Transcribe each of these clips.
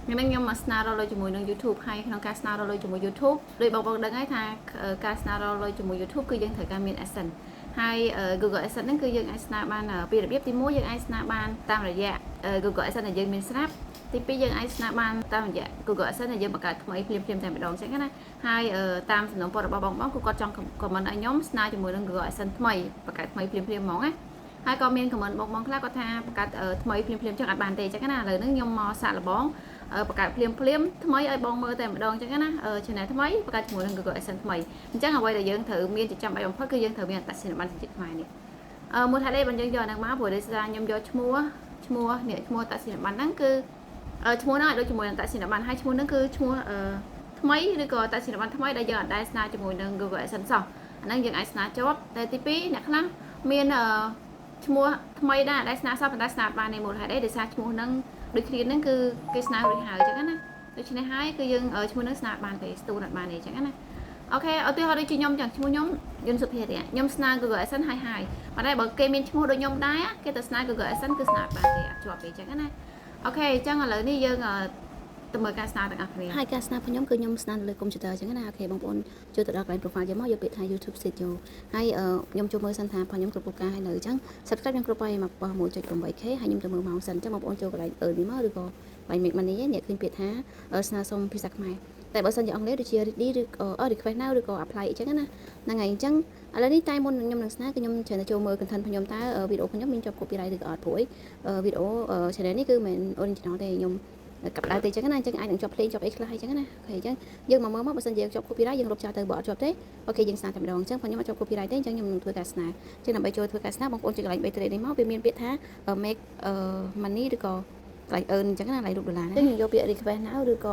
งั้นខ្ញុំមកស្នើរកលុយជាមួយនឹង YouTube ហើយក្នុងការស្នើរកលុយជាមួយ YouTube ដោយបងប្អូនដឹងហើយថាការស្នើរកលុយជាមួយ YouTube គឺយើងត្រូវការមាន AdSense ហើយ Google AdSense ហ្នឹងគឺយើងអាចស្នើបានពីរបៀបទី1យើងអាចស្នើបានតាមរយៈ Google AdSense ដែលយើងមានស្រាប់ទី2យើងអាចស្នើបានតាមរយៈ Google AdSense ដែលយើងបង្កើតថ្មីភ្លាមៗតែម្ដងអញ្ចឹងណាហើយតាមសំណុំពររបស់បងគឺគាត់ចង់ comment ឲ្យខ្ញុំស្នើជាមួយនឹង Google AdSense ថ្មីបង្កើតថ្មីភ្លាមៗហ្មងណាហើយក៏មាន comment បងខ្លះគាត់ថាបង្កើតថ្មីភ្លាមៗចឹងអត់បានទេអញ្ចឹងណាឥឡូវហ្នឹងខ្ញុំមកសាកល្បងបង្កើតភ្លាមថ្មីឲ្យបងមើលតែម្ដងអញ្ចឹងណា channel ថ្មីបង្កើតជាមួយនឹង Google AdSense ថ្មីអញ្ចឹងអ្វីដែលយើងត្រូវមានជាចាំបាច់បំផុតគឺយើងត្រូវមានអត្តសញ្ញាណប័ណ្ណជាតិខ្មែរនេះមួយថានេះបងយើងយកហ្នឹងមកព្រោះដោយសារខ្ញុំយកឈ្មោះនេះឈ្មោះអត្តសញ្ញាណប័ណ្ណហ្នឹងគឺឈ្មោះហ្នឹងឲ្យដូចជាមួយនឹងអត្តសញ្ញាណប័ណ្ណហើយឈ្មោះហ្នឹងគឺឈ្មោះថ្មីឬក៏អត្តសញ្ញាណប័ណ្ណថ្មីដែលយើងអាចដែរស្នើជាមួយនឹង Google AdSense សោះអាហ្នឹងយើងអាចស្នើជាប់តែទី2អ្នកខ្លះមានឈ្មោះថ្មីដែរស្នើសោះប៉ុន្តែស្នើបាននេះមូលហេតុអីដោយសារឈ្មោះហ្នឹងដូចគ្នាហ្នឹងគឺគេស្នើរួចហើយអញ្ចឹងណាដូច្នេះហើយគឺយើងឈ្មោះហ្នឹងស្នើបានទេស្ទូនអត់បានទេអញ្ចឹងណាអូខេឧទាហរណ៍ដូចជាខ្ញុំចឹងឈ្មោះខ្ញុំយុនសុភារៈខ្ញុំស្នើ Google AdSense ហើយប៉ុន្តែបើគេមានឈ្មោះដូចខ្ញុំដែរគេទៅស្នើ Google AdSense គឺស្នើបានទេអត់ជាប់ទេអញ្ចឹងណាអូខេអញ្ចឹងឥឡូវនេះយើងទៅមើលការស្នើទាំងអស់គ្នាហើយការស្នើរបស់ខ្ញុំគឺខ្ញុំស្នើលើកុំព្យូទ័រអញ្ចឹងណាអូខេបងប្អូនចូលទៅដល់កន្លែង profile យើងមកយកពាក្យថា YouTube Studio ហើយខ្ញុំចូលមើលសិនថារបស់ខ្ញុំគ្រប់ប្រការហើយនៅអញ្ចឹង subscribe ខ្ញុំគ្រប់ហើយមកប៉ុស 1.8k ហើយខ្ញុំទៅមើលម៉ោងសិនអញ្ចឹងបងប្អូនចូលកន្លែងនេះមកឬក៏ by make money នេះឃើញពាក្យថាស្នើសុំភាសាខ្មែរតែបើសិនជាអង់គ្លេសដូចជា ready ឬក៏ request now ឬក៏ apply អញ្ចឹងណាហ្នឹងហើយអញ្ចឹងឥឡូវនេះតែមុនខ្ញុំនឹងស្នើគឺខ្ញុំច្រើនតែចូលមើល content របស់ខ្ញុំតើវីដេអូខ្ញុំមានជាប់ copyright ឬក៏អត់ព្រោះវីដេអូ channel នេះគឺមិន original ទេខ្ញុំកាប់ដៅទៅអញ្ចឹងណាអញ្ចឹងអាចនឹងជាប់ភ្លេងជាប់អីខ្លះអញ្ចឹងណាអូខេអញ្ចឹងយើងមកមើលមកបើសិនជាជាប់ copyright យើងលុបចោលទៅបើអត់ជាប់ទេអូខេយើងស្នើតែម្ដងអញ្ចឹងខ្ញុំអត់ជាប់ copyright ទេអញ្ចឹងខ្ញុំនឹងធ្វើការស្នើអញ្ចឹងដើម្បីចូលធ្វើការស្នើបងប្អូនចុចកន្លែង 3 trade នេះមកវាមានពាក្យថា make money ឬក៏កន្លែង earn អញ្ចឹងណាកន្លែងរូបដុល្លារហ្នឹងយើងយកពាក្យ request now ឬក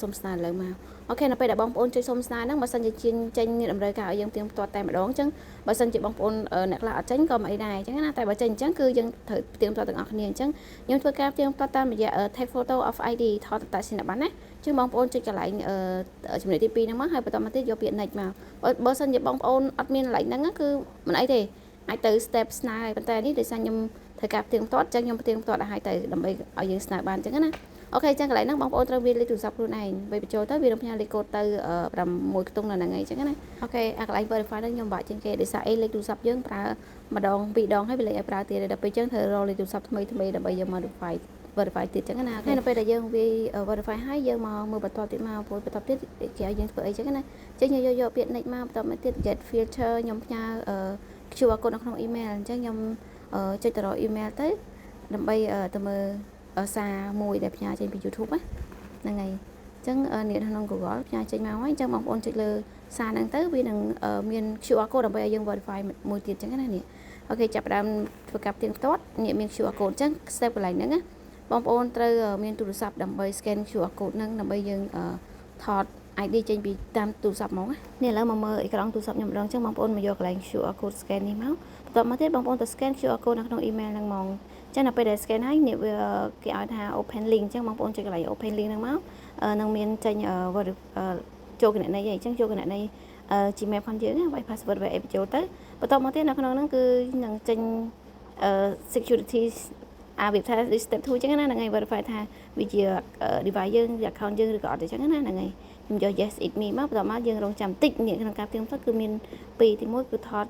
៏សុំស្នើឡើងមកអូខេនៅពេលដែលបងប្អូនចុចសុំស្នើហ្នឹងបើសិនជាចេញតម្រូវការឲ្យយើងផ្ទៀងផ្ទាត់តែម្ដងអញ្ចឹងបើសិនជាបងប្អូនអ្នកខ្លះអត់ចេញក៏មិនអីដែរអញ្ចឹងណាតែបើចេញអញ្ចឹងគឺយើងត្រូវផ្ទៀងផ្ទាត់ទាំងអស់គ្នាអញ្ចឹងខ្ញុំធ្វើការផ្ទៀងផ្ទាត់តាមរយៈ take photo of ID ថតអត្តសញ្ញាណប័ណ្ណណាជាងបងប្អូនចុចកន្លែងចំណុចទី2ហ្នឹងមកហើយបន្តមកទៀតយកពាក្យ next មកបើសិនជាបងប្អូនអត់មានកន្លែងហ្នឹងគឺមិនអីទេអាចទៅ step ស្នើប៉ុន្តែនេះដោយសារខ្ញុំត្រូវការផ្ទៀងផ្ទាត់អញ្ចឹងខ្ញុំផ្ទៀងផ្ទាត់ឲ្យទៅដើម្បីឲ្យយើងស្នើបានអញ្ចឹងណាអូខេអញ្ចឹងកន្លែងហ្នឹងបងប្អូនត្រូវវាលេខទូរស័ព្ទខ្លួនឯងពេលបញ្ចូលទៅវានឹងផ្ញើលេខកូដទៅ6ខ្ទង់នៅហ្នឹងឯងអញ្ចឹងណាអូខេអាកន្លែង verify ហ្នឹងខ្ញុំបាក់ជាងគេដោយសារអីលេខទូរស័ព្ទយើងប្រើម្ដងពីរដងហើយវាលេខឲ្យប្រើទៀតដល់ពេលអញ្ចឹងត្រូវរកលេខទូរស័ព្ទថ្មីដើម្បីយកមក verify ទៀតអញ្ចឹងណាហើយនៅពេលដែលយើងវា verify ហើយយើងមកមើលបន្តទៀតមកព្រោះបន្តទៀតគេឲ្យយើងធ្វើអីអញ្ចឹងណាអញ្ចឹងយើងយកពាក្យ next មកបន្តមកទៀត get filter ខ្ញុំផ្ញើQR code នៅក្នុង email អញ្ចឹងខ្ញុំចុចទៅរក email ទៅដើម្បីទៅមើលសារមួយដែលផ្ញើចេញពី YouTube ហ្នឹងហើយអញ្ចឹងនេះក្នុង Google ផ្ញើចេញមកហើយអញ្ចឹងបងប្អូនចុចលើសារហ្នឹងទៅវានឹងមាន QR code ដើម្បីឲ្យយើង verify មួយទៀតអញ្ចឹងណានេះអូខេចាប់ផ្ដើមធ្វើការផ្ទៀងផ្ទាត់នេះមាន QR code អញ្ចឹង step កន្លែងហ្នឹងណាបងប្អូនត្រូវមានទូរស័ព្ទដើម្បី scan QR code ហ្នឹងដើម្បីយើងថត ID ចេញពីតាមទូរស័ព្ទមកនេះឥឡូវមកមើលអេក្រង់ទូរស័ព្ទខ្ញុំម្ដងអញ្ចឹងបងប្អូនមកយកកន្លែង QR code scan នេះមកបន្ទាប់មកទៀតបងប្អូនទៅ scan QR code នៅក្នុង email ហ្នឹងមកចឹងដល់ពេលដែល scan ហើយនេះវាគេឲ្យថា open link អញ្ចឹងបងប្អូនចុចកន្លែង open link ហ្នឹងមកនឹងមានចេញចូលគណនីអីអញ្ចឹងចូលគណនី Gmail ផងយើងហើយ password វាបញ្ចូលទៅបន្ទាប់មកទៀតនៅក្នុងហ្នឹងគឺនឹងចេញsecurity វាថា step 2អញ្ចឹងណាហ្នឹងហើយ verify ថាវាជា device យើង account យើងឬក៏អត់អញ្ចឹងណាហ្នឹងហើយខ្ញុំយក yes it me មកបន្ទាប់មកយើងរងចាំតិចនេះក្នុងការផ្ទៀងផ្ទាត់គឺមាន2ទី1គឺថត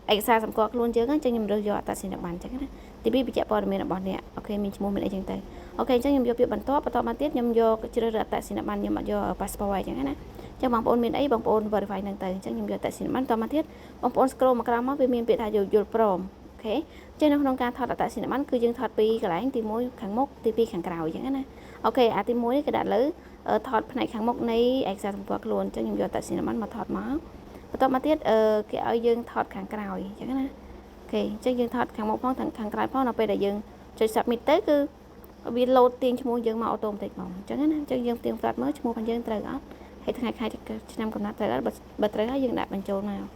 ឯកសារសម្គាល់ខ្លួនយើងអញ្ចឹងខ្ញុំរើសយកអត្តសញ្ញាណប័ណ្ណអញ្ចឹងណាទី2បញ្ជាក់ព័ត៌មានរបស់អ្នកអូខេមានឈ្មោះមានអីចឹងទៅអូខេអញ្ចឹងខ្ញុំយកពាក្យបន្ទាប់មកទៀតខ្ញុំយកជ្រើសរើសអត្តសញ្ញាណប័ណ្ណខ្ញុំអត់យក passport អញ្ចឹងណាអញ្ចឹងបងប្អូនមានអីបងប្អូន verify ហ្នឹងទៅអញ្ចឹងខ្ញុំយកអត្តសញ្ញាណប័ណ្ណបន្តមកទៀតបងប្អូន scroll មកក្រោមមកវាមានពាក្យថាយល់ព្រមអូខេអញ្ចឹងនៅក្នុងការថតអត្តសញ្ញាណប័ណ្ណគឺយើងថតពីកន្លែងទី1ខាងមុខទី2ខាងក្រោយអញ្ចឹងណាអូខេអាទី1នេះគេដាក់លើថតផ្នែកខាងមុខនៃឯកសារសម្គាល់ខ្លួនអញ្ចឹងខ្ញុំយកអត្តសញ្ញាណប័ណ្ណមកថតមកបន្តមកទៀតគេឲ្យយើងថតខាងក្រោយអញ្ចឹងណាអូខេអញ្ចឹងយើងថតខាងមុខផងខាងក្រោយផងដល់ពេលដែលយើងចុច submit ទៅគឺវា load ទាញឈ្មោះយើងមកអូតូម៉ាទិកមកអញ្ចឹងណាអញ្ចឹងយើងផ្ទៀងផ្ទាត់មើលឈ្មោះរបស់យើងត្រូវអត់ហើយថ្ងៃខែឆ្នាំកំណត់ត្រូវអត់បើត្រូវហើយយើងដាក់បញ្ចូលមក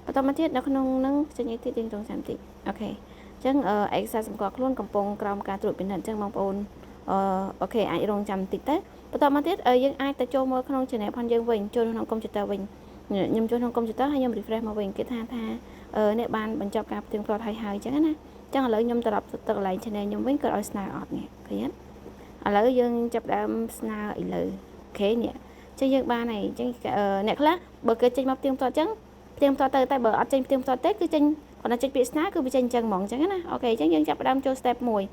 បន្តមកទៀតនៅក្នុងហ្នឹងចេញអីទៀតយើងរងចាំតិចអូខេអញ្ចឹងឯកសារសម្គាល់ខ្លួនកំពុងក្រោមការត្រួតពិនិត្យអញ្ចឹងបងប្អូនអូខេអាចរងចាំតិចទៅបន្តមកទៀតយើងអាចទៅចូលមើលក្នុង channel ផងយើងវិញចូលក្នុងកុំព្យូទ័រវិញខ្ញុំចូលក្នុងកុំព្យូទ័រហើយខ្ញុំ refresh មកវិញគេថាអ្នកបានបញ្ចប់ការផ្ទៀងផ្ទាត់ហើយអញ្ចឹងណាអញ្ចឹងឥឡូវខ្ញុំត្រឡប់ទៅកន្លែង channel ខ្ញុំវិញក៏ឲ្យស្នើអត់នេះឃើញអត់ ឥឡូវយើងចាប់ដើមស្នើឥឡូវអូខេនេះចឹងយើងបានហើយចឹងអ្នកខ្លះបើគេចេញមកផ្ទៀងផ្ទាត់ចឹងផ្ទៀងផ្ទាត់ទៅតែបើអត់ចេញផ្ទៀងផ្ទាត់ទេគឺចេញគាត់ថាចេញពាក្យស្នើគឺវាចេញចឹងហ្មងចឹងណាអូខេចឹងយើងចាប់ដើមចូល step 1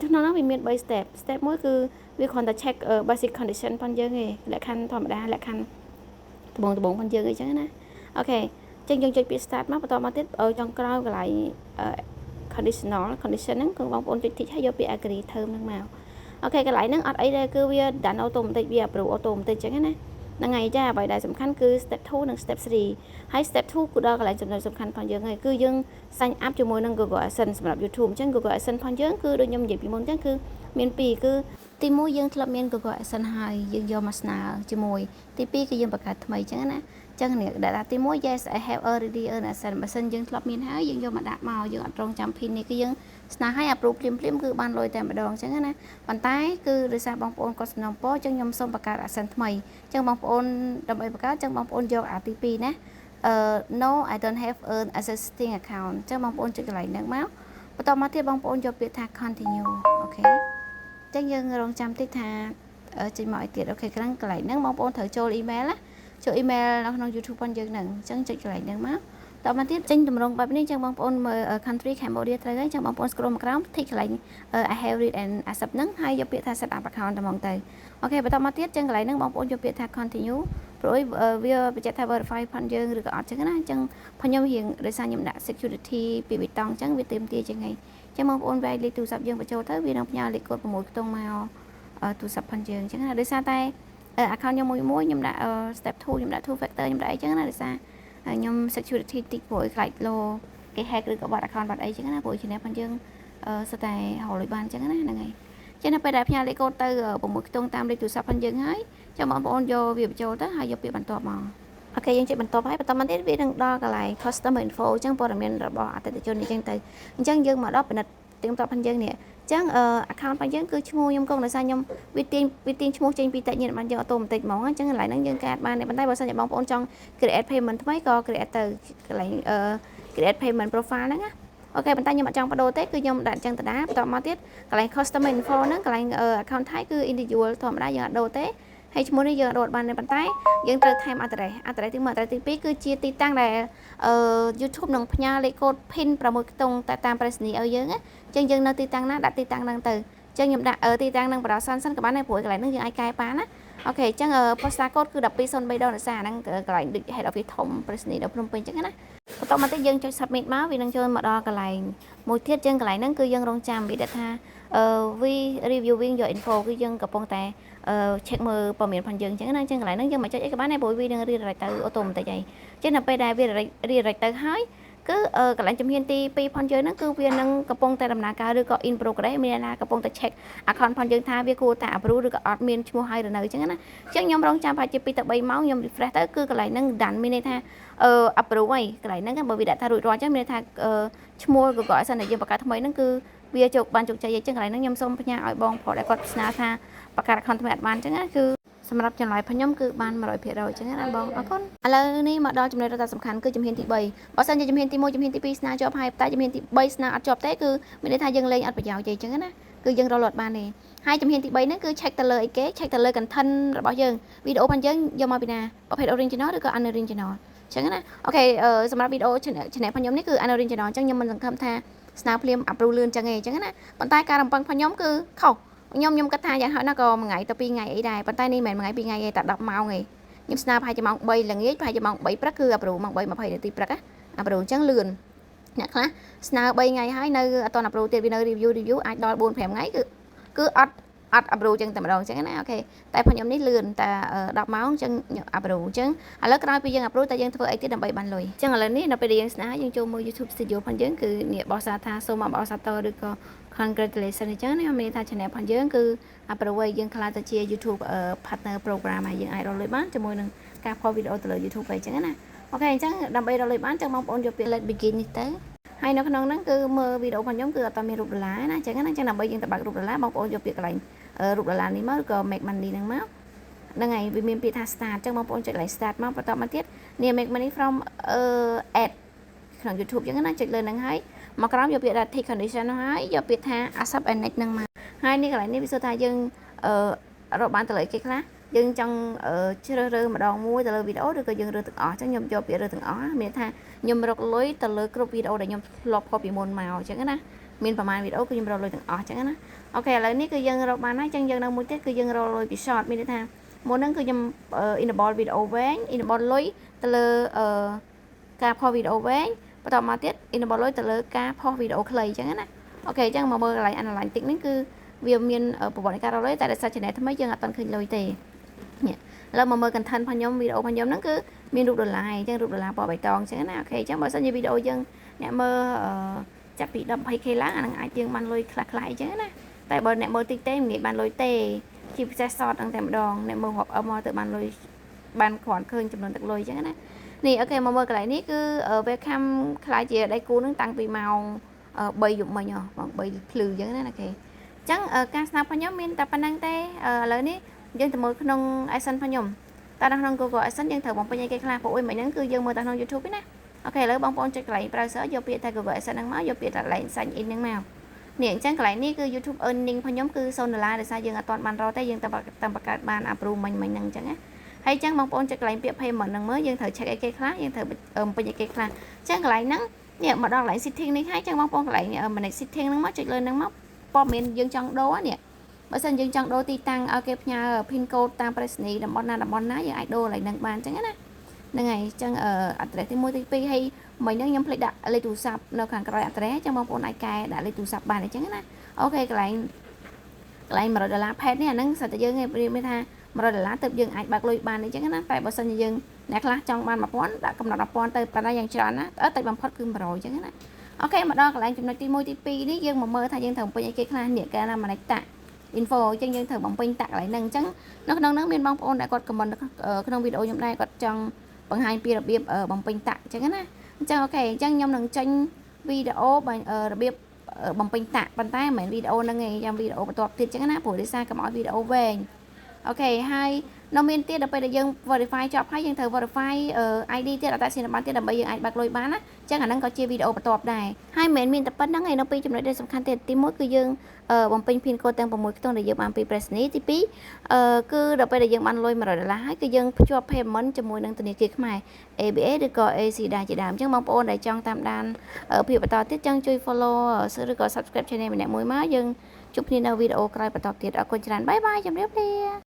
ក្នុងនោះវាមាន3 step step 1គឺវាគ្រាន់តែ check basic condition ផងយើងឯងលក្ខខណ្ឌធម្មតាលក្ខខណ្ឌដំបូងផងយើងអីចឹងណាអូខេចឹងយើងចុចពាក្យ start មកបន្តមកទៀតចុងក្រោយកន្លែង condition ហ្នឹងគឺបងប្អូនចុច tick ហើយយកពាក្យ agree term ហ្នឹងមកអូខេកន្លែងហ្នឹងអត់អីទេគឺវា done automatic វា approve automatic ចឹងណាហ្នឹងហើយចាអ្វីដែលសំខាន់គឺ step 2 និង step 3ហើយ step 2គឺដល់កន្លែងចំណុចសំខាន់ផងយើងហើយគឺយើង sign up ជាមួយនឹង Google AdSense សម្រាប់ YouTube អញ្ចឹង Google AdSense ផងយើងគឺដូចខ្ញុំនិយាយពីមុនអញ្ចឹងគឺមាន2គឺទី1យើងធ្លាប់មាន Google AdSense ហើយយើងយកមកស្នើជាមួយទី2គឺយើងបង្កើតថ្មីអញ្ចឹងណាចឹងនេះដាក់ទី1 yes I have already earned AdSense បើសិនយើងធ្លាប់មានហើយយើងយកមកដាក់មកយើងអត់រងចាំ pin នេះគឺយើងស្នើឲ្យ approve ភ្លាមៗគឺបានលុយតែម្ដងអញ្ចឹងណាប៉ុន្តែគឺដោយសារបងប្អូនគាត់សំណូមពរអញ្ចឹងខ្ញុំសូមបង្កើត AdSense ថ្មីអញ្ចឹងបងប្អូនដើម្បីបង្កើតអញ្ចឹងបងប្អូនយកអាទី2ណាno I don't have an existing account អញ្ចឹងបងប្អូនចុចកន្លែងហ្នឹងមកបន្តមកទៀតបងប្អូនយកពាក្យថា continue អូខេអញ្ចឹងយើងរងចាំតិចថាចេញមកឲ្យទៀតអូខេកន្លែងហ្នឹងបងប្អូនត្រូវចូល email ណាចូល email នៅក្នុង YouTube ផងយើងហ្នឹងអញ្ចឹងចុចកន្លែងហ្នឹងមកតមកទៀតចេញតម្រងបែបនេះអញ្ចឹងបងប្អូនមើល country Cambodia ត្រូវហើយអញ្ចឹងបងប្អូន scroll មកក្រោម tick កន្លែង I have read and accept ហ្នឹងហើយយកពាក្យថា set up account តែហ្មងទៅអូខេបន្តមកទៀតអញ្ចឹងកន្លែងហ្នឹងបងប្អូនយកពាក្យថា continue ព្រោះវាបញ្ជាក់ថា verify ផងយើងឬក៏អត់អញ្ចឹងណាអញ្ចឹងខ្ញុំរៀងដោយសារខ្ញុំដាក់ security ពីបេតុងអញ្ចឹងវាទាមទារចឹងហីអញ្ចឹងបងប្អូនវាយលេខទូរស័ព្ទយើងបញ្ចូលទៅវានឹងផ្ញើលេខកូដ6ខ្ទង់មកទូរស័ព្ទផងយើងអញ្ចឹងណាដោយសារតែ account ខ្ញុំមួយខ្ញុំដាក់ step 2ខ្ញុំដាក់ two factor ខ្ញុំដាក់អីចឹងណាដោយសារខ្ញុំ security តិចព្រោះខ្លាចលោគេ hack ឬក៏បាត់ account បាត់អីចឹងណាព្រោះ channel ផងយើងសិតតែរកលុយបានចឹងណាហ្នឹងហើយចឹងនៅពេលដែលផ្ញើលេខកូដទៅ6ខ្ទង់តាមលេខទូរស័ព្ទផងយើងហើយចាំបងប្អូនយកវាបញ្ចូលទៅហើយយកពាក្យបន្ទាប់មកអូខេយើងចុចបន្ទាប់ហើយបន្តមកទៀតវានឹងដល់កន្លែង customer info អញ្ចឹងព័ត៌មានរបស់អតិថិជនអញ្ចឹងទៅអញ្ចឹងយើងមកដល់ពិនិត្យទៀងទាត់ផងយើងនេះអញ្ចឹងaccount របស់យើងគឺឈ្មោះខ្ញុំកងដោយសារខ្ញុំវាទាញឈ្មោះចេញពីតេញបានយើងអូតូម៉ាទិកហ្មងអញ្ចឹងកន្លែងហ្នឹងយើងកាត់បានប៉ុន្តែបើសិនជាបងប្អូនចង់ create payment ថ្មីក៏ create ទៅកន្លែងcreate payment profile ហ្នឹងណាអូខេប៉ុន្តែខ្ញុំអត់ចង់បដូរទេគឺខ្ញុំដាក់អញ្ចឹងដដែលបន្តមកទៀតកន្លែង customer info ហ្នឹងកន្លែង account ថៃគឺ individual ធម្មតាយើងអត់ដូរទេហើយឈ្មោះនេះយើងអត់ដូរបានទេប៉ុន្តែយើងត្រូវថែម address ទី1 address ទី2គឺជាទីតាំងដែលYouTube នឹងផ្ញើលេខកូដ PIN 6ខ្ទង់តាមប្រេសនីឲ្យយើងណាអញ្ចឹងយើងនៅទីតាំងណាដាក់ទីតាំងហ្នឹងទៅអញ្ចឹងខ្ញុំដាក់ទីតាំងហ្នឹងបដោះសិនក៏បានដែរព្រោះកន្លែងហ្នឹងយើងអាចកែបានណាអូខេអញ្ចឹង postal code គឺ1203ដងដោយសារហ្នឹងកន្លែងដូច head office ធំប្រេសនីនៅភ្នំពេញអញ្ចឹងណាបន្តមកទៀតយើងចុច submit មកវានឹងចូលមកដល់កន្លែងមួយទៀតអញ្ចឹងកន្លែងហ្នឹងគឺយើងរងចាំវាដាក់ថា we reviewing your info គឺយើងកំពុងតែcheck មើលព័ត៌មានផងយើងអញ្ចឹងណាអញ្ចឹងកន្លែងហ្នឹងយើងមកចុចអីក៏បានដែរព្រោះវានឹងរៀបរយទៅអូតូម៉ាទិកហើយអញ្ចឹងដល់ពេលដែលវារៀបរយទៅហើយគឺកន្លែងជំហានទី2ផងយើងហ្នឹងគឺវានឹងកំពុងតែដំណើរការឬក៏ in progress មានណាកំពុងតែ check account ផងយើងថាវាគួរតែ approve ឬក៏អត់មានឈ្មោះហើយឬនៅអញ្ចឹងណាអញ្ចឹងខ្ញុំរងចាំប្រហែលជា2ទៅ3ម៉ោងខ្ញុំ refresh ទៅគឺកន្លែងហ្នឹង done មានន័យថាapprove ហើយកន្លែងហ្នឹងបើវាដាក់ថារួចរាល់អញ្ចឹងមានន័យថាឈ្មោះ Google AdSense ដែលយើងបង្កើតថ្មីហ្នឹងគឺវាបានជោគជ័យអញ្ចឹងកន្លែងហ្នឹងខ្ញុំសូមផ្ញើឲ្យបងប្រុសដែលគាត់ស្នើថាបង្កើត account ថ្មីអត់បានអញ្ចឹងណាគឺសម្រាប់ចម្លើយរបស់ខ្ញុំគឺបាន 100% អញ្ចឹងណាបងអរគុណឥឡូវនេះមកដល់ចំណុចដ៏សំខាន់គឺជំហានទី3បើសិនជាជំហានទី1ជំហានទី2ស្នើជាប់ហើយតែជំហានទី3ស្នើអត់ជាប់ទេគឺមានន័យថាយើងលេងអត់ប្រយោជន៍ទេអញ្ចឹងណាគឺយើងរកលត់បានទេហើយជំហានទី3ហ្នឹងគឺ check ទៅលើអីគេ check ទៅលើ content របស់យើងវីដេអូរបស់យើងយកមកពីណាប្រភេទ original ឬក៏ unoriginal អញ្ចឹងណាអូខេសម្រាប់វីដេអូ channel របស់ខ្ញុំនេះគឺ unoriginal អញ្ចឹងខ្ញុំមិនសង្ឃឹមថាស្នើភ្លាម upload លឿនអញ្ចឹងទេអញ្ចឹងណាប៉ុន្តែការរំពឹងរបស់ខ្ញុំគឺខុសខ្ញុំគិតថាយ៉ាងហោចណាស់ក៏1ថ្ងៃទៅ2ថ្ងៃអីដែរប៉ុន្តែនេះមិនមែន1ថ្ងៃ2ថ្ងៃទេតែ10ម៉ោងទេខ្ញុំស្នើប្រហែលជាម៉ោង3ល្ងាចប្រហែលជាម៉ោង3ព្រឹកគឺ approve ម៉ោង3 20នាទីព្រឹកណា approve អញ្ចឹងលឿនអ្នកខ្លះស្នើ3ថ្ងៃហើយនៅអត់ទាន់ approve ទៀតវានៅ review អាចដល់ 4 5ថ្ងៃគឺអត់ approve ចឹងតែម្ដងចឹងណាអូខេតែផងខ្ញុំនេះលឿនតែ10ម៉ោងចឹង approve ចឹងឥឡូវក្រោយពីយើង approve តែយើងធ្វើអីទៀតដើម្បីបានលុយចឹងឥឡូវនេះនៅពេលដែលយើងស្នើយើងចូលមើល YouTube Studio ផងយើងគឺនេះបោះសារថាសូមអបអរសាទរឬក៏ congratulations អញ្ចឹងណាមានថា channel ផងយើងគឺ approve ឲ្យយើងខ្លាចទៅជា YouTube partner program ហើយយើងអាចរកលុយបានជាមួយនឹងការផលវីដេអូទៅលើ YouTube អីចឹងណាអូខេអញ្ចឹងដើម្បីរកលុយបានចឹងបងប្អូនយកពាក្យ let begin នេះទៅហើយនៅក្នុងហ្នឹងគឺមើលវីដេអូផងខ្ញុំគឺអត់មានរូបដុល្លារណាអញ្ចឹងណាអញ្ចឹងដើម្បីយើងទៅបើករូបដុល្លារបងប្អូនយកពាក្យកន្លែងរូបដុល្លារនេះមកឬក៏ make money ហ្នឹងមកហ្នឹងហើយវាមានពាក្យថា start អញ្ចឹងបងប្អូនចុចកន្លែង start មកបន្តមកទៀតនេះ make money from ad ក្នុង YouTube អញ្ចឹងណាចុចលើហ្នឹងហើយមកក្រោមយកពាក្យថា tick condition ហ្នឹងហើយយកពាក្យថា accept and next ហ្នឹងមកហើយនេះកន្លែងនេះវាសួរថាយើង រកបានទៅលើគេខ្លះយើងចង់ជ្រើសរើសម្ដងមួយទៅលើវីដេអូឬក៏យើងរើសទាំងអស់អញ្ចឹងខ្ញុំយកពាក្យរើសទាំងអស់មានថាខ្ញុំរកលុយទៅលើគ្រប់វីដេអូដែលខ្ញុំធ្លាប់ផុសពីមុនមកអញ្ចឹងណាមានប្រហែលវីដេអូគឺខ្ញុំរកលុយទាំងអស់អញ្ចឹងណាអូខេឥឡូវនេះគឺយើងរកបានហើយអញ្ចឹងយើងនៅមួយទៀតគឺយើងរកលុយពី short មានន័យថាមុនហ្នឹងគឺខ្ញុំ enable វីដេអូវែង enable លុយទៅលើការផុសវីដេអូវែងបន្តមកទៀត enable លុយទៅលើការផុសវីដេអូខ្លីអញ្ចឹងណាអូខេអញ្ចឹងមកមើលកន្លែង analytics នេះគឺវាមានប្រវត្តិនៃការរកលុយតែដោយសារ channel ថ្មីយើងអត់ទាន់ឃើញលុយទេនេះឥឡូវមកមើល content របស់ខ្ញុំវីដេអូរបស់ខ្ញុំហ្នឹងគឺមានរូបដុល្លារអញ្ចឹងរូបដុល្លារពណ៌បៃតងអញ្ចឹងណាអូខេអញ្ចឹងបើសិនជាវីដេអូយើងអ្នកមើលចាប់ពី 10-20k ឡើងអានឹងអាចយើងបានលុយខ្លះៗអញ្ចឹងណាតែបើអ្នកមើលតិចទេមិនងាយបានលុយទេជាពិសេស short ហ្នឹងតែម្ដងអ្នកមើលរាប់មកទៅបានលុយបានគ្រាន់ឃើញចំនួនទឹកលុយអញ្ចឹងណានេះអូខេមកមើលកន្លែងនេះគឺ webcam ខ្លាចជាដៃគូនឹងតាំងពីម៉ោង3យប់មិញម៉ោង3ភ្លឺអញ្ចឹងណាអូខេអញ្ចឹងការស្នាប់របស់ខ្ញុំមានតែប៉ុណ្្នឹងទេឥឡូវនេះយើងទៅមើលក្នុង Adsense របស់ខ្ញុំតែនៅក្នុង Google Adsense យើងត្រូវបំពេញអីគេខ្លះព្រោះអីមិនហ្នឹងគឺយើងមើលតែក្នុង YouTube ទេណាអូខេឥឡូវបងប្អូនចុចកន្លែង browser យកពាក្យតែ Google Adsense ហ្នឹងមកយកពាក្យតែកន្លែង sign in ហ្នឹងមកនេះអញ្ចឹងកន្លែងនេះគឺ YouTube earning របស់ខ្ញុំគឺ$0ដោយសារយើងអត់ទាន់បានរកទេយើងតែបង្កើតបាន approve មិញហ្នឹងអញ្ចឹងណាហើយអញ្ចឹងបងប្អូនចុចកន្លែងពាក្យ payment ហ្នឹងមើលយើងត្រូវ check អីគេខ្លះយើងត្រូវបំពេញអីគេខ្លះអញ្ចឹងកន្លែងហ្នឹងនេះមកដល់កន្លែង setting នេះហើយអញ្ចឹងបងប្អូនកន្លែង manage setting ហ្នឹងមកចុចលើហ្នឹងមកព័ត៌មានយើងចង់ដូរនេះបើសិនយើងចង់ដូរទីតាំងឲ្យគេផ្ញើ pin code តាមប្រេសនីតំបន់ណាយើងអាចដូរកន្លែងហ្នឹងបានអញ្ចឹងណាហ្នឹងហើយអញ្ចឹងaddress ទី1ទី2ហើយមិញហ្នឹងខ្ញុំភ្លេចដាក់លេខទូរស័ព្ទនៅខាងក្រោយ address អញ្ចឹងបងប្អូនអាចកែដាក់លេខទូរស័ព្ទបានអញ្ចឹងណាអូខេកន្លែង$100 ផេតនេះអាហ្នឹងសិតតែយើងមានថា$100ទៅយើងអាចបើកលុយបានអញ្ចឹងណាតែបើសិនជាយើងអ្នកខ្លះចង់បាន1000ដាក់កំណត់1000ទៅប៉ុន្តែយ៉ាងច្រើនណាតិចបំផុតគឺ100អញ្ចឹងណាអូខេមកដល់កន្លែងចំណុចទី1ទី2នេះយើងមកមើលថាយើងត្រូវបំពេញអីគេខ្លះនេះកាលណាមិនតាក់ info អញ្ចឹងយើងត្រូវបំពេញតាក់កន្លែងហ្នឹងអញ្ចឹងនៅក្នុងហ្នឹងមានបងប្អូនដែលគាត់ comment ក្នុងវីដេអូខ្ញុំដែរគាត់ចង់បង្ហាញពីរបៀបបំពេញតាក់អញ្ចឹងណាអញ្ចឹងអូខេអញ្ចឹងខ្ញុំនឹងចេញវីដេអូរបៀបបំពេញតាក់ប៉ុន្តែមិនមែនវីដេអូហ្នឹងឯងយ៉ាងវីដេអូបន្ទាប់ទៀតអញ្ចឹងណាព្រោះដោយសារកុំឲ្យវីដេអូវែងអូខេហើយនៅមានទៀតដល់ពេលដែលយើង verify ចប់ហើយយើងត្រូវ verify ID ទៀតអត្តសញ្ញាណប័ណ្ណទៀតដើម្បីយើងអាចបើកលុយបានណាអញ្ចឹងអាហ្នឹងក៏ជាវីដេអូបន្ទាប់ដែរហើយមិនមែនតែប៉ុណ្្នឹងឯងនៅពីចំណុចដែលសំខាន់ទៀតទី1គឺយើងបំពេញ pin code ទាំង6ខ្ទង់ដែលយើងបានពី Presny ទី2គឺដល់ពេលដែលយើងបានលុយ$100ហើយគឺយើងភ្ជាប់ payment ជាមួយនឹងធនាគារខ្មែរ ABA ឬក៏ ACDA ជាដើមអញ្ចឹងបងប្អូនដែលចង់តាមដានភាពបន្តទៀតចង់ជួយ follow ឬក៏ subscribe channel ម្នាក់មួយមកយើងជួបគ្នានៅវីដេអូក្រោយបន្តទៀតអរគុណច្រើនបាយបាយជម្រាបលា